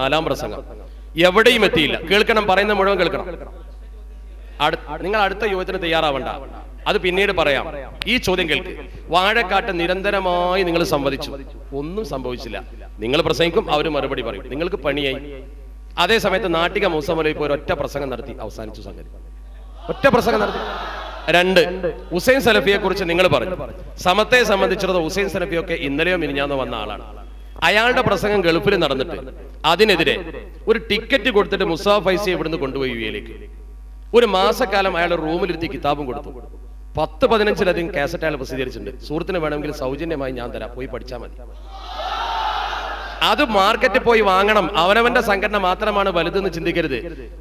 നാലാം പ്രസംഗം എവിടെയും എത്തിയില്ല. കേൾക്കണം, പറയുന്ന മുഴുവൻ കേൾക്കണം. നിങ്ങൾ അടുത്ത യുവത്തിന് തയ്യാറാവണ്ട, അത് പിന്നീട് പറയാം. ഈ ചോദ്യം കേൾക്ക്. വാഴക്കാട്ട് നിരന്തരമായി നിങ്ങൾ സംവദിച്ചു, ഒന്നും സംഭവിച്ചില്ല. നിങ്ങൾ പ്രസംഗിക്കും, അവർ മറുപടി പറയും, നിങ്ങൾക്ക് പണിയായി. അതേ സമയത്ത് നാട്ടിക മൂസമലയിൽ പോയി ഒറ്റ പ്രസംഗം നടത്തി, അവസാനിച്ചു സംഗതി. ഒറ്റ പ്രസംഗം നടത്തി. 2, ഹുസൈൻ സലഫിയെ കുറിച്ച് നിങ്ങൾ പറഞ്ഞു. സമത്തെ സംബന്ധിച്ചിടത്തോളം ഹുസൈൻ സലഫിയൊക്കെ ഇന്നലെയോ മിനിഞ്ഞാന്നോ വന്ന ആളാണ്. അയാളുടെ പ്രസംഗം ഗൾഫിൽ നടന്നിട്ട് അതിനെതിരെ ഒരു ടിക്കറ്റ് കൊടുത്തിട്ട് മുസാ ഫൈസിയെ ഇവിടുന്ന് കൊണ്ടുപോയി യുഎയിലേക്ക്. ഒരു മാസക്കാലം അയാളുടെ റൂമിലിരുത്തി കിതാബും കൊടുത്തു. 10-15ലധികം കാസറ്റ് അയാൾ പ്രസിദ്ധീകരിച്ചിട്ടുണ്ട്. സുഹൃത്തിന് വേണമെങ്കിൽ സൗജന്യമായി ഞാൻ തരാം, പോയി പഠിച്ചാൽ മതി. അത് മാർക്കറ്റിൽ പോയി വാങ്ങണം. അവനവന്റെ സംഘടന മാത്രമാണ് വലുതെന്ന് ചിന്തിക്കരുത്.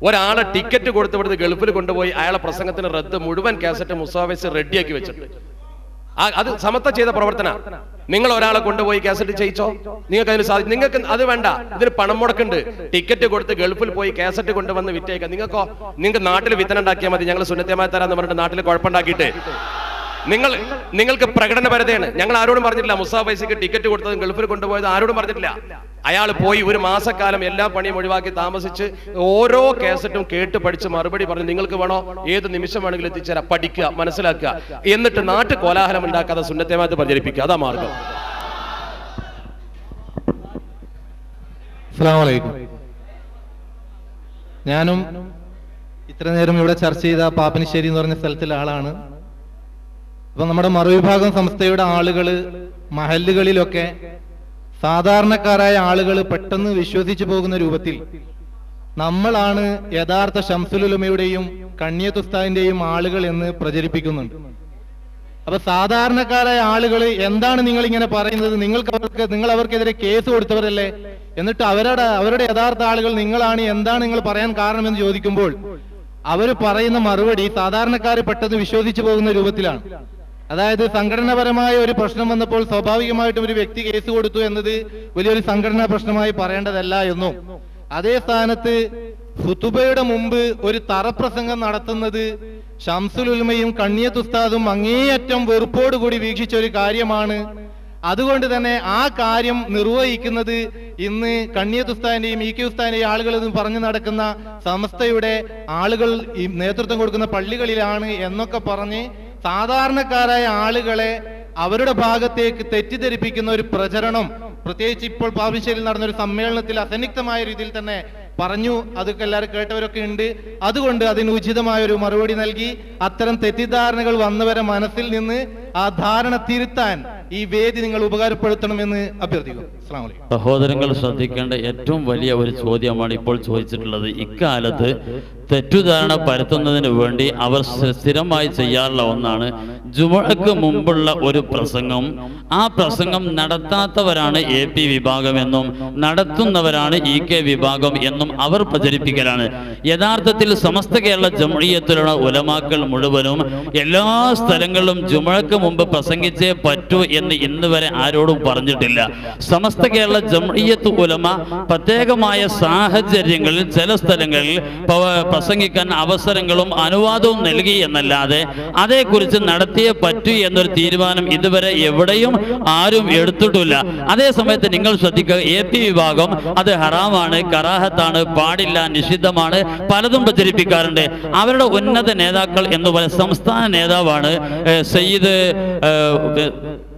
ഒരാളെ ടിക്കറ്റ് കൊടുത്ത് ഗൾഫിൽ കൊണ്ടുപോയി അയാളെ പ്രസംഗത്തിന് റദ്ദ് മുഴുവൻ കാസറ്റ് മുസാ ഫൈസി റെഡിയാക്കി വെച്ചിട്ടുണ്ട്. അത് സമത്ത ചെയ്ത പ്രവർത്തന. നിങ്ങൾ ഒരാളെ കൊണ്ടുപോയി കാസറ്റ് ചെയ്യിച്ചോ? നിങ്ങൾക്ക് അതിന് സാധിക്കും. നിങ്ങൾക്ക് അത് വേണ്ട, ഇതിന് പണം മുടക്കുണ്ട്. ടിക്കറ്റ് കൊടുത്ത് ഗൾഫിൽ പോയി കാസറ്റ് കൊണ്ടുവന്ന് വിറ്റേക്കാം. നിങ്ങൾക്ക് നാട്ടിൽ വിത്തനം ഉണ്ടാക്കിയാൽ മതി, ഞങ്ങൾ സുന്നത്തമായി തരാന്ന് പറഞ്ഞിട്ട് നാട്ടിൽ കുഴപ്പമുണ്ടാക്കിയിട്ട് നിങ്ങൾക്ക് പ്രകടനപരതയാണ്. ഞങ്ങൾ ആരോടും പറഞ്ഞിട്ടില്ല മുസാ ഫൈസിക്ക് ടിക്കറ്റ് കൊടുത്തതും ഗൾഫിൽ കൊണ്ടുപോയത് ആരോടും പറഞ്ഞിട്ടില്ല. അയാൾ പോയി ഒരു മാസക്കാലം എല്ലാ പണിയും ഒഴിവാക്കി താമസിച്ച് ഓരോ കാസറ്റും കേട്ട് പഠിച്ച് മറുപടി പറഞ്ഞു. നിങ്ങൾക്ക് വേണോ ഏത് നിമിഷം വേണമെങ്കിലും എത്തിച്ചേരാം, പഠിക്കുക, മനസ്സിലാക്കുക, എന്നിട്ട് നാട്ടിൽ കോലാഹലം ഉണ്ടാക്കാതെ സുന്നത്തമായിട്ട് പ്രചരിപ്പിക്കുക. അതാ മാർഗം. അസ്സലാമു അലൈക്കും. ഞാനും ഇത്ര നേരം ഇവിടെ ചർച്ച ചെയ്ത പാപ്പനിശ്ശേരി എന്ന് പറഞ്ഞ സ്ഥലത്തിലെ ആളാണ്. അപ്പൊ നമ്മുടെ മറുവിഭാഗം സംസ്ഥയുടെ ആളുകള് മഹല്ലുകളിലൊക്കെ സാധാരണക്കാരായ ആളുകൾ പെട്ടെന്ന് വിശ്വസിച്ചു പോകുന്ന രൂപത്തിൽ നമ്മളാണ് യഥാർത്ഥ ശംസുൽ ഉലമയുടെയും കണ്ണിയത്ത് ഉസ്താദിന്റെയും ആളുകൾ എന്ന് പ്രചരിപ്പിക്കുന്നുണ്ട്. അപ്പൊ സാധാരണക്കാരായ ആളുകൾ എന്താണ് നിങ്ങൾ ഇങ്ങനെ പറയുന്നത്? നിങ്ങൾ അവർക്കെതിരെ കേസ് കൊടുത്തവരല്ലേ? എന്നിട്ട് അവരുടെ യഥാർത്ഥ ആളുകൾ നിങ്ങളാണ്, എന്താണ് നിങ്ങൾ പറയാൻ കാരണമെന്ന് ചോദിക്കുമ്പോൾ അവർ പറയുന്ന മറുപടി സാധാരണക്കാർ പെട്ടെന്ന് വിശ്വസിച്ചു പോകുന്ന രൂപത്തിലാണ്. അതായത് സംഘടനാപരമായ ഒരു പ്രശ്നം വന്നപ്പോൾ സ്വാഭാവികമായിട്ടും ഒരു വ്യക്തി കേസ് കൊടുത്തു എന്നത് വലിയൊരു സംഘടനാ പ്രശ്നമായി പറയേണ്ടതല്ല എന്നും, അതേ സ്ഥാനത്ത് ഖുതുബയുടെ മുമ്പ് ഒരു തറപ്രസംഗം നടത്തുന്നത് ശംസുൽ ഉലമയും കണ്ണിയത്ത് ഉസ്താദും അങ്ങേയറ്റം വെറുപ്പോടുകൂടി വീക്ഷിച്ച ഒരു കാര്യമാണ്. അതുകൊണ്ട് തന്നെ ആ കാര്യം നിർവഹിക്കുന്നത് ഇന്ന് കണ്ണിയത്ത് ഉസ്താദിന്റെയും ഇ കെ ഉസ്താദിന്റെയും ആളുകൾ പറഞ്ഞു നടക്കുന്ന സമസ്തയുടെ ആളുകൾ നേതൃത്വം കൊടുക്കുന്ന പള്ളികളിലാണ് എന്നൊക്കെ പറഞ്ഞ് സാധാരണക്കാരായ ആളുകളെ അവരുടെ ഭാഗത്തേക്ക് തെറ്റിദ്ധരിപ്പിക്കുന്ന ഒരു പ്രചരണം പ്രത്യേകിച്ച് ഇപ്പോൾ പാപ്പിശ്ശേരിയിൽ നടന്ന ഒരു സമ്മേളനത്തിൽ അസന്നിഗ്ധമായ രീതിയിൽ തന്നെ പറഞ്ഞു. അതൊക്കെ എല്ലാവരും കേട്ടവരൊക്കെ ഉണ്ട്. അതുകൊണ്ട് അതിന് ഉചിതമായ ഒരു മറുപടി നൽകി അത്തരം തെറ്റിദ്ധാരണകൾ വന്നവരെ മനസ്സിൽ നിന്ന് ആ ധാരണ തിരുത്താൻ ഈ വേദി നിങ്ങൾ ഉപകാരപ്പെടുത്തണമെന്ന് അഭ്യർത്ഥിക്കുന്നു. അസ്സലാമു അലൈക്കും. സഹോദരങ്ങൾ ശ്രദ്ധിക്കേണ്ട ഏറ്റവും വലിയ ഒരു ചോദ്യമാണ് ഇപ്പോൾ ചോദിച്ചിട്ടുള്ളത്. ഇക്കാലത്ത് തെറ്റുധാരണ പരത്തുന്നതിന് വേണ്ടി അവർ സ്ഥിരമായി ചെയ്യാറുള്ള ഒന്നാണ് ജുമുഅക്ക് മുമ്പുള്ള ഒരു പ്രസംഗം. ആ പ്രസംഗം നടത്താത്തവരാണ് AP വിഭാഗം എന്നും നടത്തുന്നവരാണ് EK വിഭാഗം എന്നും അവർ പ്രചരിപ്പിക്കലാണ്. യഥാർത്ഥത്തിൽ സമസ്ത കേരള ജംഇയ്യത്തിലുള്ള ഉലമാക്കൾ മുഴുവനും എല്ലാ സ്ഥലങ്ങളിലും ജുമുഅക്ക് മുമ്പ് പ്രസംഗിച്ചേ പറ്റൂ എന്ന് ഇന്ന് വരെ ആരോടും പറഞ്ഞിട്ടില്ല. സമസ്ത കേരള ജംഇയ്യത്ത് ഉലമ പ്രത്യേകമായ സാഹചര്യങ്ങളിൽ ചില സ്ഥലങ്ങളിൽ പ്രസംഗിക്കാൻ അവസരങ്ങളും അനുവാദവും നൽകി എന്നല്ലാതെ അതേക്കുറിച്ച് നടത്തിയേ പറ്റൂ എന്നൊരു തീരുമാനം ഇതുവരെ എവിടെയും ആരും എടുത്തിട്ടില്ല. അതേ സമയത്ത് നിങ്ങൾ ശ്രദ്ധിക്കുക, AP വിഭാഗം അത് ഹറാമാണ്, കറാഹത്താണ്, പാടില്ല, നിഷിദ്ധമാണ്, പലതും പ്രചരിപ്പിക്കാറുണ്ട്. അവരുടെ ഉന്നത നേതാക്കൾ എന്ന് പറയുന്ന സംസ്ഥാന നേതാവാണ് സയ്യിദ്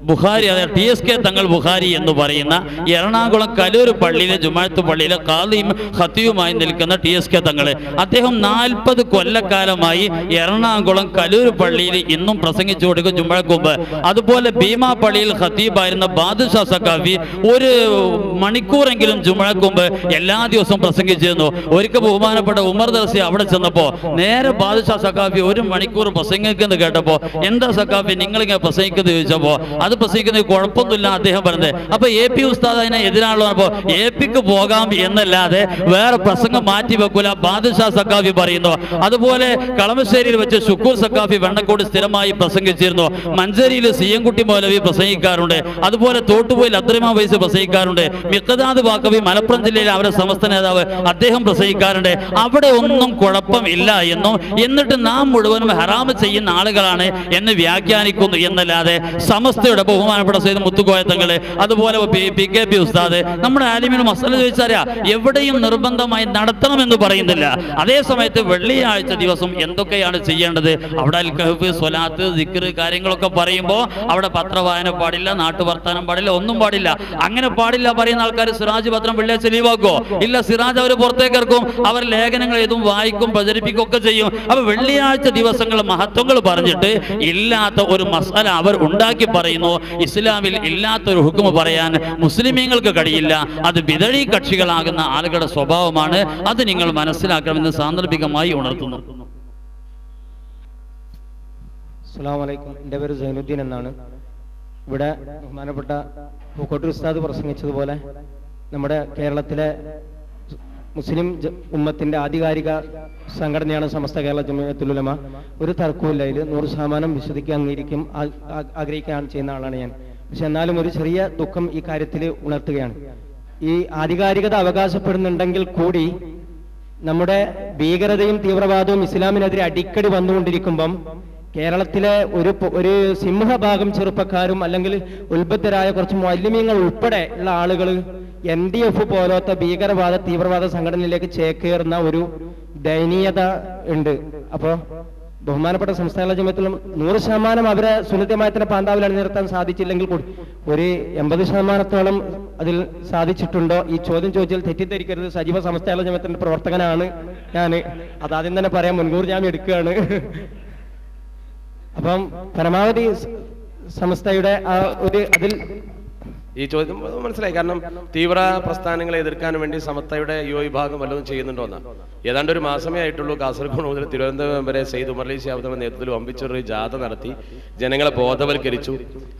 ബുഖാരി, അതായത് TSK തങ്ങൾ ബുഖാരി എന്ന് പറയുന്ന എറണാകുളം കലൂർ പള്ളിയിലെ ജുമാഅത്ത് പള്ളിയിലെ ഖാദിയും ഖത്തീബുമായി നിൽക്കുന്ന TSK തങ്ങൾ. അദ്ദേഹം 40 കൊല്ലക്കാലമായി എറണാകുളം കലൂർ പള്ളിയിൽ ഇന്നും പ്രസംഗിച്ചു കൊടുക്കും ജുമുഅക്ക് മുമ്പ്. അതുപോലെ ഭീമാ പള്ളിയിൽ ഖത്തീബായിരുന്ന ബാദുഷാ സഖാഫി 1 മണിക്കൂറെങ്കിലും ജുമുഅക്ക് മുമ്പ് എല്ലാ ദിവസവും പ്രസംഗിച്ചിരുന്നു. ഒരിക്കൽ ബഹുമാനപ്പെട്ട ഉമർ ദർസി അവിടെ ചെന്നപ്പോൾ നേരെ ബാദുഷാ സഖാഫി 1 മണിക്കൂർ പ്രസംഗിക്കുന്നത് കേട്ടപ്പോൾ എന്താ സഖാഫി നിങ്ങളിങ്ങനെ പ്രസംഗിക്കുന്നത് ചോദിച്ചപ്പോൾ അത് പ്രസംഗിക്കുന്നത് കുഴപ്പമൊന്നുമില്ല അദ്ദേഹം പറഞ്ഞത്. അപ്പൊ AP ഉസ്താദ് അതിനെ എതിരാണല്ലോ. അപ്പോ APക്ക് പോകാം എന്നല്ലാതെ വേറെ പ്രസംഗം മാറ്റി വെക്കൂല, ബാദുഷാ സഖാഫി പറയുന്നു. അതുപോലെ കളമശ്ശേരിയിൽ വെച്ച് ഷുക്കൂർ സഖാഫി വെണ്ണക്കോട് സ്ഥിരമായി പ്രസംഗിച്ചിരുന്നു. മഞ്ചേരിയിൽ സിയൻകുട്ടി മൗലവി പ്രസംഗിക്കാറുണ്ട്. അതുപോലെ തോട്ടുപോയിൽ അബ്ദുറഹ്മാൻ വൈസ് പ്രസംഗിക്കാറുണ്ട്. മിഖ്ദാദ് വാക്കവി മലപ്പുറം ജില്ലയിലെ അവരുടെ സമസ്ത നേതാവ് അദ്ദേഹം പ്രസംഗിക്കാറുണ്ട്. അവിടെ ഒന്നും കുഴപ്പമില്ല എന്നും എന്നിട്ട് നാം മുഴുവനും ഹറാമ് ചെയ്യുന്ന ആളുകളാണ് എന്ന് വ്യാഖ്യാനിക്കുന്നു എന്നല്ലാതെ സമസ്തയുടെ ഇവിടെ ബഹുമാനപ്പെട്ട സയ്യിദ് മുത്തുക്കോയ തങ്ങള്, അതുപോലെ PKP ഉസ്താദ്, നമ്മുടെ ആലിമിന് മസല ചോദിച്ചറിയാം, എവിടെയും നിർബന്ധമായി നടത്തണമെന്ന് പറയുന്നില്ല. അതേ സമയത്ത് വെള്ളിയാഴ്ച ദിവസം എന്തൊക്കെയാണ് ചെയ്യേണ്ടത്, അവിടെ അൽ കഹ്ഫ്, സ്വലാത്ത്, ദിക്ർ കാര്യങ്ങളൊക്കെ പറയുമ്പോൾ അവിടെ പത്രവായന പാടില്ല, നാട്ടുവർത്താനം പാടില്ല, ഒന്നും പാടില്ല. അങ്ങനെ പാടില്ല പറയുന്ന ആൾക്കാർ സിറാജ് പത്രം വെള്ളിയാഴ്ച ലീവാക്കോ? ഇല്ല, സിറാജ് അവർ പുറത്തേക്ക് ഇറക്കും, അവർ ലേഖനങ്ങൾ എഴുതും, വായിക്കും, പ്രചരിപ്പിക്കും ഒക്കെ ചെയ്യും. അപ്പൊ വെള്ളിയാഴ്ച ദിവസങ്ങൾ മഹത്വങ്ങൾ പറഞ്ഞിട്ട് ഇല്ലാത്ത ഒരു മസാല അവർ ഉണ്ടാക്കി പറയുന്നു. ഇസ്ലാമിൽ ഇല്ലാത്തൊരു ഹുക്മ പറയാൻ മുസ്ലിമീങ്ങൾക്ക് കഴിയില്ല. അത് ബിദഈ കക്ഷികളാകുന്ന ആളുകളുടെ സ്വഭാവമാണ്. അത് നിങ്ങൾ മനസ്സിലാക്കണമെന്ന് സാന്ദർഭികമായി ഉണർത്തുന്നു. അസ്സലാമു അലൈക്കും. എൻ്റെ പേര് സൈനുദ്ദീൻ എന്നാണ്. ഇവിടെ ബഹുമാനപ്പെട്ട പൂക്കോട്ടൂർ ഉസ്താദ് പ്രസംഗിച്ചതുപോലെ നമ്മുടെ കേരളത്തിലെ മുസ്ലിം ഉമ്മത്തിന്റെ ആധികാരിക സംഘടനയാണ് സമസ്ത കേരള ജംഇയ്യത്തുൽ ഉലമ. ഒരു തർക്കവുമില്ല, ഇതിൽ 100% വിശ്വസിക്കാൻ അംഗീകരിക്കും ആഗ്രഹിക്കാൻ ചെയ്യുന്ന ആളാണ് ഞാൻ. പക്ഷെ എന്നാലും ഒരു ചെറിയ ദുഃഖം ഈ കാര്യത്തിൽ ഉണർത്തുകയാണ്. ഈ ആധികാരികത അവകാശപ്പെടുന്നുണ്ടെങ്കിൽ കൂടി നമ്മുടെ ഭീകരതയും തീവ്രവാദവും ഇസ്ലാമിനെതിരെ അടിക്കടി വന്നുകൊണ്ടിരിക്കുമ്പം കേരളത്തിലെ ഒരു സിംഹഭാഗം ചെറുപ്പക്കാരും അല്ലെങ്കിൽ ഉത്ബദ്ധരായ കുറച്ച് മുഅല്ലിമീങ്ങൾ ഉൾപ്പെടെ ഉള്ള ആളുകൾ NDF പോലത്തെ ഭീകരവാദ തീവ്രവാദ സംഘടനയിലേക്ക് ചേക്കേറുന്ന ഒരു ദയനീയത ഉണ്ട്. അപ്പോൾ ബഹുമാനപ്പെട്ട സംസ്ഥാന ജംഇയ്യത്തുൽ 100% അവരെ സുന്നത്യമായത്തിന്റെ പാന്താവിൽ അണിനിർത്താൻ സാധിച്ചില്ലെങ്കിൽ കൂടി ഒരു 80% അതിൽ സാധിച്ചിട്ടുണ്ടോ? ഈ ചോദ്യം ചോദിച്ചാൽ തെറ്റിദ്ധരിക്കരുത്. സജീവ സംസ്ഥാന ജംഇയ്യത്തിന്റെ പ്രവർത്തകനാണ് ഞാൻ. അതാദ്യം തന്നെ പറയാം, മുൻകൂർ ജാമ്യം എടുക്കുകയാണ്. അപ്പം പരമാവധി സമസ്തയുടെ അതിൽ ഈ ചോദ്യം മനസ്സിലായി. കാരണം തീവ്ര പ്രസ്ഥാനങ്ങളെ എതിർക്കാൻ വേണ്ടി സമസ്തയുടെ യുവവിഭാഗം വല്ലതും ചെയ്യുന്നുണ്ടോന്നാ. ഏതാണ്ട് ഒരു മാസമേ ആയിട്ടുള്ളൂ കാസർഗോഡ് മുതൽ തിരുവനന്തപുരം വരെ സയ്യിദ് ഉമർ അലി ശിഹാബ് നേതൃത്വത്തിൽ വമ്പിച്ചൊരു ജാഥ നടത്തി, ജനങ്ങളെ ബോധവൽക്കരിച്ചു.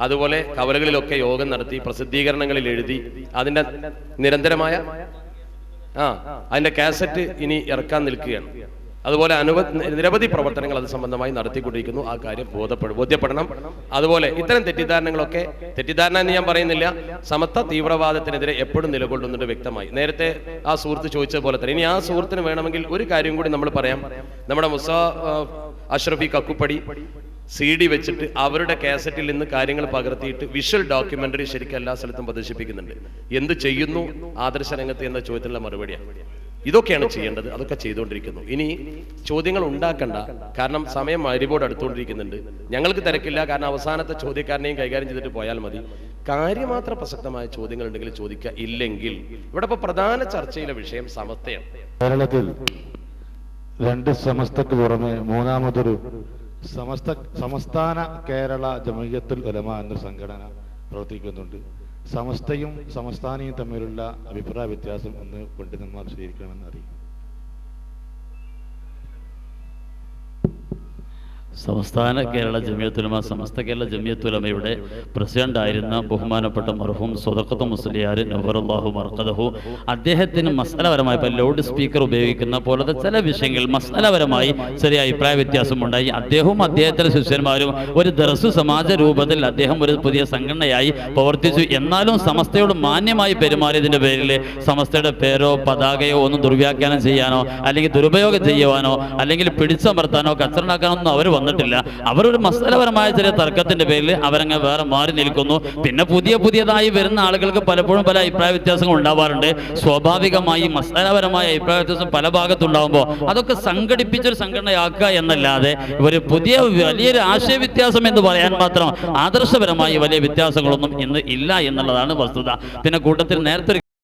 അതുപോലെ കവലകളിലൊക്കെ യോഗം നടത്തി, പ്രസിദ്ധീകരണങ്ങളിൽ എഴുതി, അതിന്റെ നിരന്തരമായ അതിന്റെ കാസറ്റ് ഇനി ഇറക്കാൻ നിൽക്കുകയാണ്. അതുപോലെ നിരവധി പ്രവർത്തനങ്ങൾ അത് സംബന്ധമായി നടത്തിക്കൊണ്ടിരിക്കുന്നു. ആ കാര്യം ബോധ്യപ്പെടണം. അതുപോലെ ഇത്തരം തെറ്റിദ്ധാരണ എന്ന് ഞാൻ പറയുന്നില്ല, സമത്വ തീവ്രവാദത്തിനെതിരെ എപ്പോഴും നിലകൊള്ളുന്നുണ്ട് വ്യക്തമായി. നേരത്തെ ആ സുഹൃത്ത് ചോദിച്ചത് പോലെ തന്നെ ഇനി ആ സുഹൃത്തിന് വേണമെങ്കിൽ ഒരു കാര്യം കൂടി നമ്മൾ പറയാം. നമ്മുടെ അഷ്റഫി കക്കുപ്പടി CD വെച്ചിട്ട് അവരുടെ കാസറ്റിൽ നിന്ന് കാര്യങ്ങൾ പകർത്തിയിട്ട് വിഷ്വൽ ഡോക്യുമെന്ററി ശരിക്കും എല്ലാ സ്ഥലത്തും പ്രദർശിപ്പിക്കുന്നുണ്ട്. എന്ത് ചെയ്യുന്നു ആദർശ രംഗത്ത് എന്ന ചോദ്യത്തിനുള്ള മറുപടിയാണ്. ഇതൊക്കെയാണ് ചെയ്യേണ്ടത്, അതൊക്കെ ചെയ്തുകൊണ്ടിരിക്കുന്നു. ഇനി ചോദ്യങ്ങൾ ഉണ്ടാക്കണ്ട, കാരണം സമയം മഗ്‌രിബോട് അടുത്തുകൊണ്ടിരിക്കുന്നുണ്ട്. ഞങ്ങൾക്ക് തിരക്കില്ല, കാരണം അവസാനത്തെ ചോദ്യക്കാരനെയും കൈകാര്യം ചെയ്തിട്ട് പോയാൽ മതി. കാര്യമാത്ര പ്രസക്തമായ ചോദ്യങ്ങൾ ഉണ്ടെങ്കിൽ ചോദിക്കുക. ഇല്ലെങ്കിൽ ഇവിടെ ഇപ്പൊ പ്രധാന ചർച്ചയിലെ വിഷയം സമസ്തയാണ്. കേരളത്തിൽ 2 സമസ്തക്ക് പുറമെ മൂന്നാമതൊരു സമസ്ഥാന കേരള ജംഇയ്യത്തുൽ ഉലമ എന്നൊരു സംഘടന പ്രവർത്തിക്കുന്നുണ്ട്. സമസ്തയും സമസ്ഥാനിയും തമ്മിലുള്ള അഭിപ്രായ വ്യത്യാസം ഒന്ന് പണ്ഡിതന്മാർ സ്വീകരിക്കണമെന്ന് അറിയിക്കും. സംസ്ഥാന കേരള ജംഇയ്യത്തുൽ ഉലമ, സമസ്ത കേരള ജംഇയ്യത്തുൽ ഉലമയുടെ പ്രസിഡന്റായിരുന്ന ബഹുമാനപ്പെട്ട മർഹൂം സ്വതഖത്ത് മുസ്ലിയാർ നവറല്ലാഹു മർഖദഹു, അദ്ദേഹത്തിന് മസലപരമായി ഇപ്പോൾ ലൗഡ് സ്പീക്കർ ഉപയോഗിക്കുന്ന പോലത്തെ ചില വിഷയങ്ങൾ മസലപരമായി ചെറിയ അഭിപ്രായ വ്യത്യാസമുണ്ടായി. അദ്ദേഹവും അദ്ദേഹത്തിൻ്റെ ശിഷ്യന്മാരും ഒരു ദർസ് സമാജ രൂപത്തിൽ അദ്ദേഹം ഒരു പുതിയ സംഘടനയായി പ്രവർത്തിച്ചു. എന്നാലും സമസ്തയോട് മാന്യമായി പെരുമാറിയതിൻ്റെ പേരിൽ സമസ്തയുടെ പേരോ പതാകയോ ഒന്നും ദുർവ്യാഖ്യാനം ചെയ്യാനോ അല്ലെങ്കിൽ ദുരുപയോഗം ചെയ്യുവാനോ അല്ലെങ്കിൽ പിടിച്ചമർത്താനോ കച്ചറണ്ടാക്കാനോ ഒന്നും അവർ വന്നിട്ടില്ല. അവരൊരു മസലപരമായ ചെറിയ തർക്കത്തിന്റെ പേരിൽ അവരങ്ങ് വേറെ മാറി നിൽക്കുന്നു. പിന്നെ പുതിയതായി വരുന്ന ആളുകൾക്ക് പലപ്പോഴും പല അഭിപ്രായ വ്യത്യാസങ്ങൾ ഉണ്ടാവാറുണ്ട്. സ്വാഭാവികമായി മസലപരമായ അഭിപ്രായ വ്യത്യാസം പല ഭാഗത്തുണ്ടാകുമ്പോൾ അതൊക്കെ സംഘടിപ്പിച്ചൊരു സംഘടനയാക്കുക എന്നല്ലാതെ ഒരു വലിയൊരു ആശയവ്യത്യാസം എന്ന് പറയാൻ മാത്രം ആദർശപരമായി വലിയ വ്യത്യാസങ്ങളൊന്നും ഇന്ന് ഇല്ല എന്നുള്ളതാണ് വസ്തുത. പിന്നെ കൂട്ടത്തിൽ നേരത്തെ